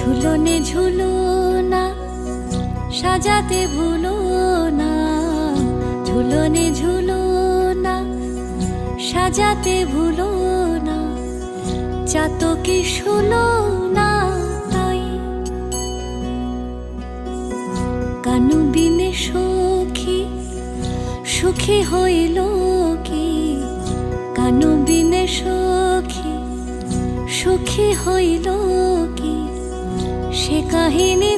ঝুলনে ঝুলো না, সাজাতে ভুলো না। ঝুলনে ঝুলো না, সাজাতে ভুলো না। চাতকে শুলো না তাই। কানু বিনে সখী সুখী হইল কি? কানু বিনে সখী সুখী হইল কি? সে কাহিনী